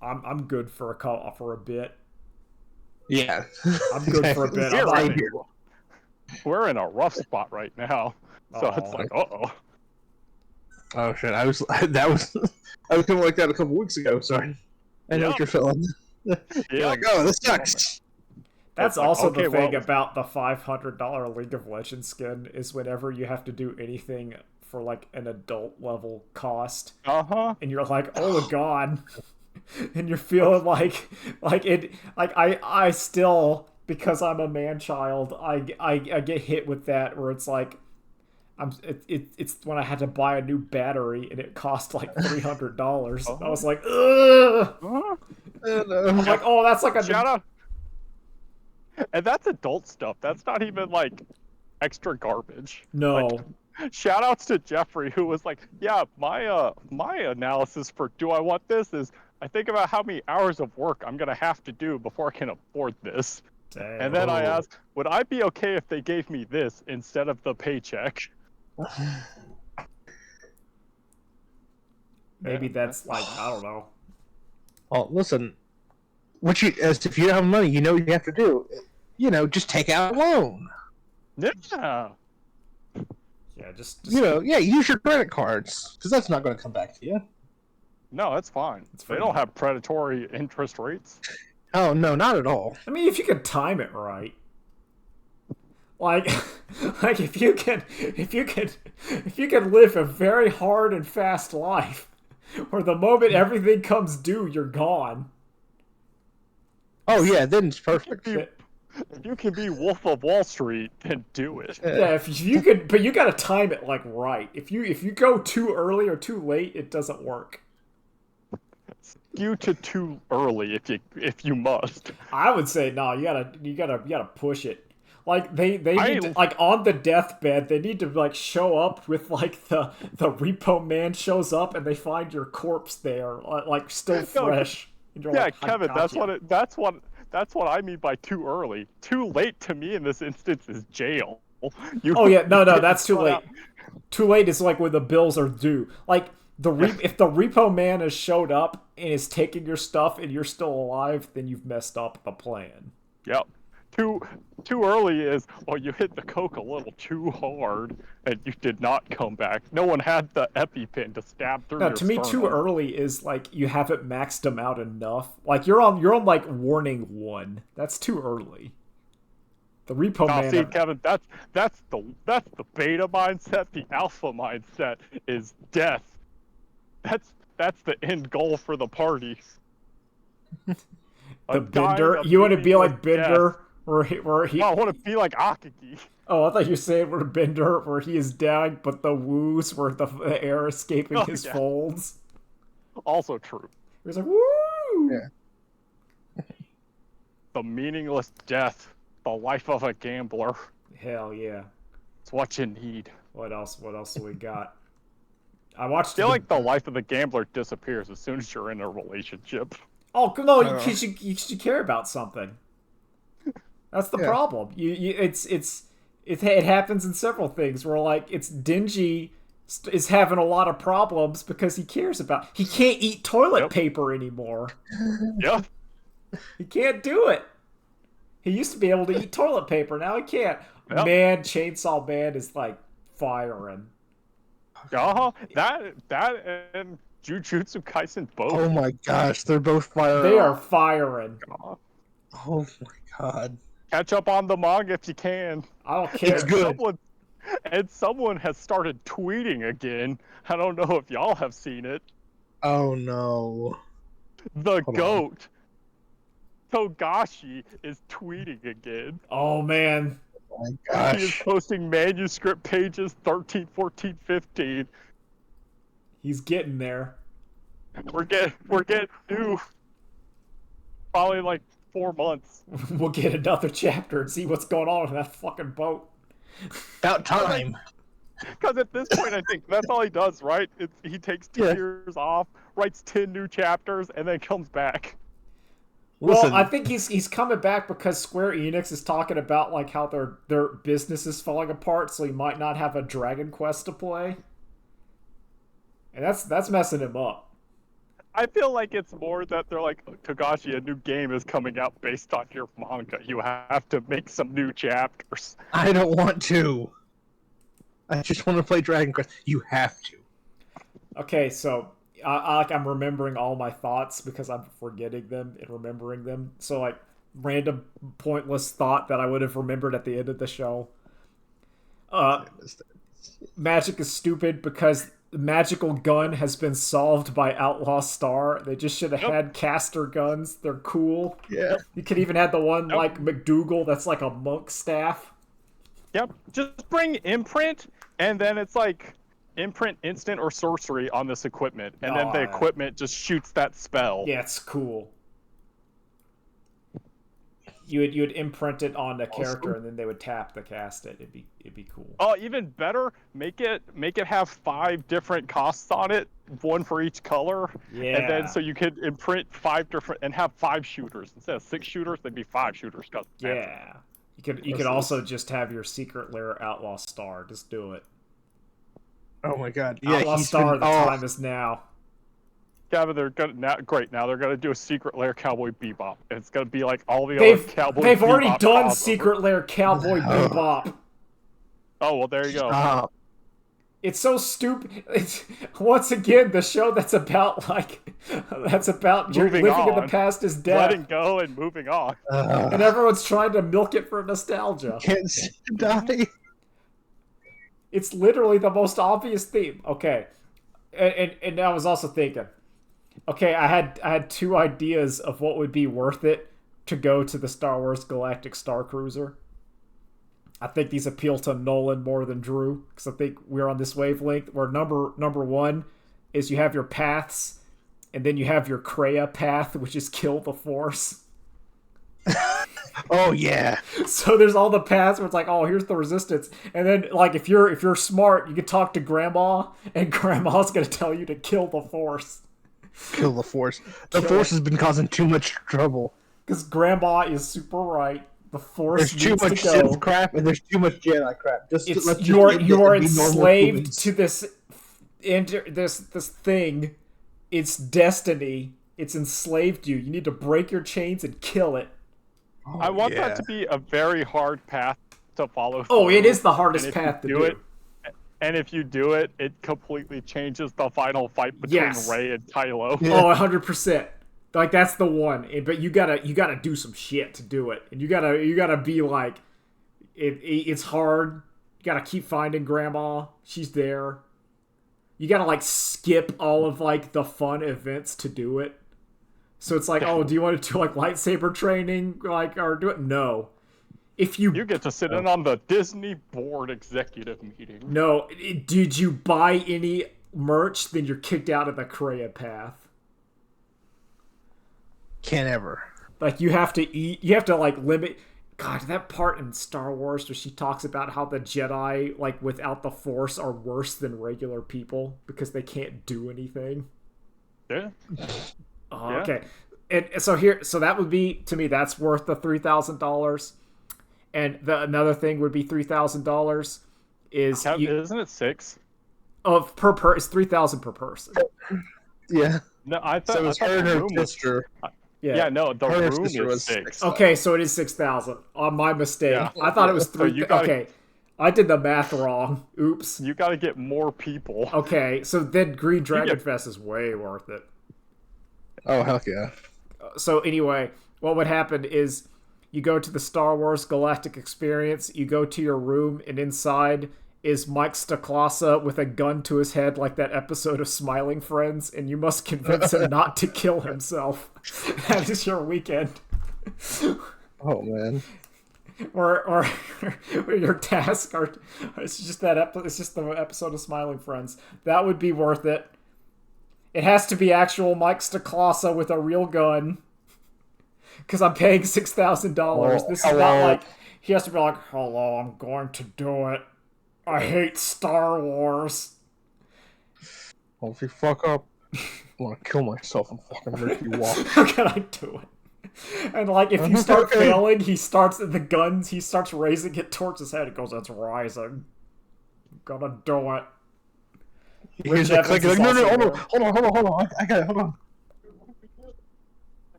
I'm good for a bit. Yeah. I'm good for a bit. We're in a rough spot right now, so it's like, Oh shit! I was kind of like that a couple weeks ago. Sorry, I know what you're feeling. You're like, oh, this sucks. That's also the thing about the $500 League of Legends skin is whenever you have to do anything for like an adult level cost, and you're like, oh my god, and you're feeling like I still, because I'm a man child, I get hit with that where it's like it's when I had to buy a new battery and it cost like $300. I was like, ugh. I'm like, oh, that's like a shout out. And that's adult stuff. That's not even like extra garbage. No. Like, shout outs to Jeffrey, who was like, yeah, my analysis for do I want this is I think about how many hours of work I'm gonna have to do before I can afford this. Dang. And then I asked, would I be okay if they gave me this instead of the paycheck? Maybe that's like, I don't know. Well, listen, if you don't have money, you know what you have to do. Just take out a loan. Yeah. Yeah, just use your credit cards, because that's not going to come back to you. No, it's fine. They don't have predatory interest rates. Oh no, not at all. I mean, if you could time it right, like if you can live a very hard and fast life, where the moment everything comes due, you're gone. Oh yeah, then it's perfect. If you can be Wolf of Wall Street, then do it. Yeah, if you could, but you got to time it like right. If you go too early or too late, it doesn't work. Skew to too early if you must. I would say no. You gotta push it. Like they need to, like on the deathbed, they need to like show up with like the repo man shows up and they find your corpse there, like still fresh. And you're Yeah, like, Kevin, gotcha. that's what I mean by too early. Too late to me in this instance is jail. You Oh yeah, you no, get that's too put late. out. Too late is like when the bills are due. Like if the repo man has showed up and is taking your stuff and you're still alive, then you've messed up the plan. Yep. Too too early is, well, you hit the coke a little too hard and you did not come back. No one had the EpiPen to stab through Now, your to me, too sternum. early is like you haven't maxed them out enough. Like you're on like warning 1. That's too early. The repo Now, man. see, Kevin, that's the beta mindset. The alpha mindset is death. That's the end goal for the party. The A dying Bender. a You want to be meaningless like death. Bender, where he. Oh, I want to be like Akagi. Oh, I thought you were saying where Bender, where he is down, but the woos, where the air escaping Oh his yeah, folds. also true. He's like, woo! Yeah. The meaningless death, the life of a gambler. Hell yeah. It's what you need. What else? What else do we got? I I watched feel the. like the life of the gambler disappears as soon as you're in a relationship. Oh, no, Oh. you should care about something. That's the Yeah. problem. It happens in several things where like it's Dingy is having a lot of problems because he cares about. He can't eat toilet Yep. paper anymore. Yeah. He can't do it. He used to be able to eat toilet paper. Now he can't. Yep. Man, Chainsaw Man is like firing. Uh-huh. That and Jujutsu Kaisen both. Oh my gosh, they're both firing. They are firing. Oh my god. Catch up on the manga if you can. I don't care. It's good. Someone has started tweeting again. I don't know if y'all have seen it. Oh no. The Hold on. goat, Togashi, is tweeting again. Oh man. Oh my He is gosh. posting manuscript pages 13, 14, 15. He's getting there. We're getting due. Probably like 4 months. We'll get another chapter and see what's going on in that fucking boat. About time. Because at this point, I think that's all he does, right? He takes 2 years off, writes 10 new chapters, and then comes back. Listen, Well, I think he's coming back because Square Enix is talking about like how their business is falling apart, so he might not have a Dragon Quest to play, and that's messing him up. I feel like it's more that they're like, Togashi, a new game is coming out based on your manga. You have to make some new chapters. I don't want to. I just want to play Dragon Quest. You have to. Okay, so I'm remembering all my thoughts because I'm forgetting them and remembering them. So like random pointless thought that I would have remembered at the end of the show. Magic is stupid because the magical gun has been solved by Outlaw Star. They just should have had caster guns. They're cool. Yeah. You could even have the one like McDougal that's like a monk staff. Yep. Just bring imprint, and then it's like imprint instant or sorcery on this equipment, and then the equipment just shoots that spell. Yeah, it's cool. You would imprint it on the character, and then they would tap to cast it. It'd be cool. Oh, even better, make it have 5 different costs on it, 1 for each color. Yeah. And then so you could imprint 5 different and have 5 shooters instead of 6 shooters. They'd be 5 shooters. Yeah. You could also just have your secret lair Outlaw Star. Just do it. Oh my god. Yeah, Outlaw Star. The time is now. Gavin, they're gonna now they're gonna do a secret lair Cowboy Bebop. And it's gonna be like all the They've other Cowboy they've Bebop already done crossover. Secret Lair Cowboy Bebop. Oh well, there you go. Stop. It's so stupid. It's, once again, the show that's about you're Moving living in on. the past is death, Letting go and moving on. and everyone's trying to milk it for nostalgia. Can't die. It's literally the most obvious theme. Okay, and I was also thinking, okay, I had 2 ideas of what would be worth it to go to the Star Wars Galactic Star Cruiser. I think these appeal to Nolan more than Drew because I think we're on this wavelength. Where number 1 is you have your paths, and then you have your Kreia path, which is kill the Force. Oh yeah. So there's all the paths where it's like, oh, here's the resistance, and then like if you're smart, you can talk to Grandma, and Grandma's gonna tell you to kill the Force. Kill the Force. The Force has been causing too much trouble. Because Grandma is super right. The Force There's too much to go. Sith crap and there's too much Jedi crap. You're enslaved to this thing. It's destiny. It's enslaved you. You need to break your chains and kill it. Oh, I want that to be a very hard path to follow. Oh, it is the hardest path to do it. And if you do it, it completely changes the final fight between Rey and Kylo. Yeah. Oh, 100%. Like that's the one. But you gotta do some shit to do it, and you gotta be like, it's hard. You gotta keep finding Grandma. She's there. You gotta like skip all of like the fun events to do it. So it's like, oh, do you want to do like lightsaber training, like, or do it? No. If you get to sit in on the Disney board executive meeting. No, did you buy any merch? Then you're kicked out of the Kreia path. Can't ever. Like you have to eat. You have to like limit. God, that part in Star Wars where she talks about how the Jedi, like without the Force, are worse than regular people because they can't do anything. Yeah. Oh, yeah. Okay. And so that would be, to me, that's worth the $3,000. And another thing would be $3,000 is isn't it $6? Per person? It's $3,000 per person. Yeah. No, I thought so it was her and her sister. Yeah, no, the room is 6. Okay, so it is 6,000. On my mistake, yeah. I thought it was 3. Okay, I did the math wrong. Oops. You got to get more people. Okay, so then Green Dragon Fest is way worth it. Oh, heck yeah. So anyway, what would happen is you go to the Star Wars Galactic Experience, you go to your room, and inside is Mike Staklasa with a gun to his head like that episode of Smiling Friends, and you must convince him not to kill himself. That is your weekend. Oh, man. Or your task, or it's just it's just the episode of Smiling Friends. That would be worth it. It has to be actual Mike Staklasa with a real gun. Because I'm paying $6,000. This is not like he has to be like, hello, I'm going to do it. I hate Star Wars. Well, if you fuck up, I want to kill myself and fucking rip you off. How can I do it? And like, if you start failing, he starts raising it towards his head. It goes, it's rising. I'm gonna do it. He's like, no, hold on. I got it, hold on.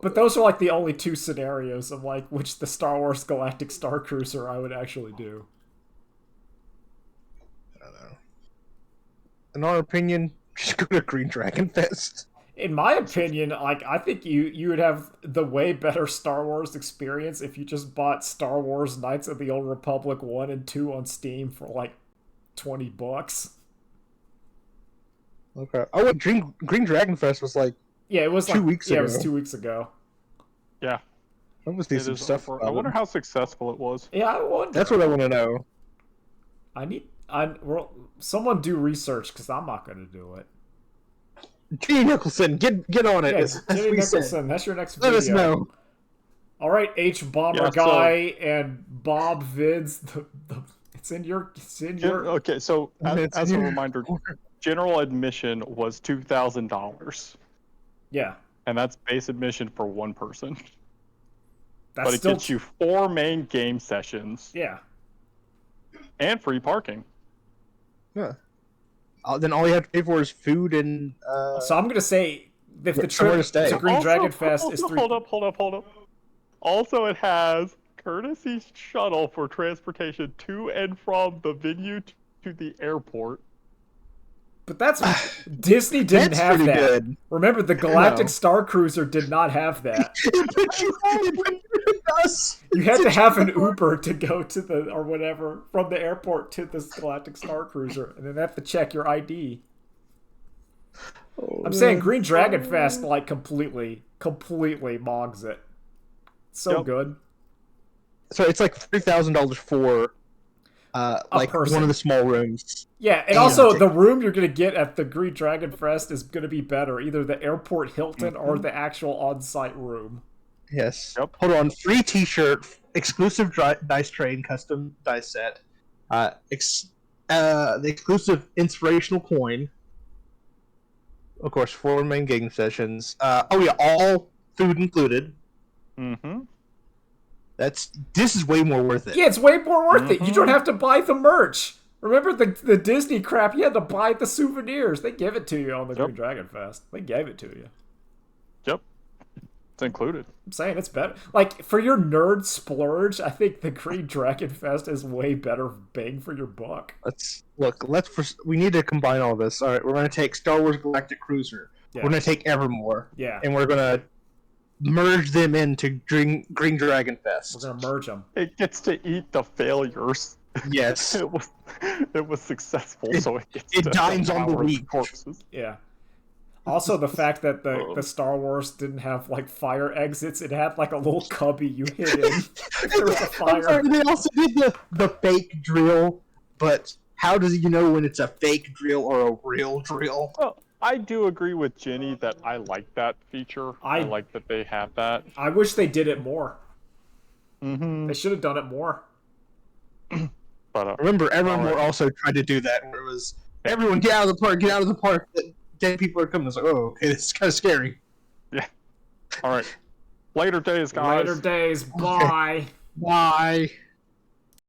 But those are like the only 2 scenarios of like which the Star Wars Galactic Star Cruiser I would actually do. I don't know. In our opinion, just go to Green Dragon Fest. In my opinion, like I think you would have the way better Star Wars experience if you just bought Star Wars Knights of the Old Republic 1 and 2 on Steam for like $20. Okay. Oh, Green Dragon Fest was like it was 2 weeks ago. Yeah, it was 2 weeks ago. Yeah. I must do some stuff. I wonder how successful it was. Yeah, I wonder. That's what I want to know. Someone do research because I'm not going to do it. Jenny Nicholson, get on it. Yeah, Jenny Nicholson, that's your next video. Let us know. All right, H Bomber Guy and Bob Vids. It's in your. Okay, so as a reminder, general admission was $2,000. Yeah. And that's base admission for one person. But it gets you 4 main game sessions. Yeah. And free parking. Yeah. Then all you have to pay for is food and... So I'm going to say, if the trip to Green Dragon Fest is 3... Hold up. Also, it has courtesy shuttle for transportation to and from the venue to the airport. But that's Disney didn't have that. Good. Remember, the Galactic Star Cruiser did not have that. You had to have an Uber to go to from the airport to this Galactic Star Cruiser, and then they have to check your ID. I'm saying Green Dragon Fest like completely mogs it. So good. So it's like $3,000 for like one of the small rooms. Yeah, and also the room you're going to get at the Green Dragon Fest is going to be better. Either the airport Hilton or the actual on-site room. Yes. Yep. Hold on. Free t-shirt, exclusive dice train, custom dice set, the exclusive inspirational coin. Of course, 4 main gaming sessions. All food included. Mm-hmm. This is way more worth it. Yeah, it's way more worth it. You don't have to buy the merch. Remember the Disney crap? You had to buy the souvenirs. They give it to you on the Green Dragon Fest. They gave it to you. Yep. It's included. I'm saying it's better. Like, for your nerd splurge, I think the Green Dragon Fest is way better bang for your buck. We need to combine all this. All right, we're going to take Star Wars Galactic Cruiser. Yeah. We're going to take Evermore. Yeah. And we're going to merge them into Green Dragon Fest. We're going to merge them. It gets to eat the failures. Yes. it was successful, so it gets to dines on the weak corpses. Yeah. Also, the fact that the Star Wars didn't have, like, fire exits, it had, like, a little cubby you hid in if there was a fire. Sorry, they also did the fake drill, but how does you know when it's a fake drill or a real drill? Well, I do agree with Jenny that I like that feature. I like that they have that. I wish they did it more. Mm-hmm. They should have done it more. But remember, Evermore also tried to do that, where it was, everyone get out of the park, get out of the park. Dead people are coming. It's like, oh, okay, this is kind of scary. Yeah. All right. Later days, guys. Later days. Bye. Okay. Bye.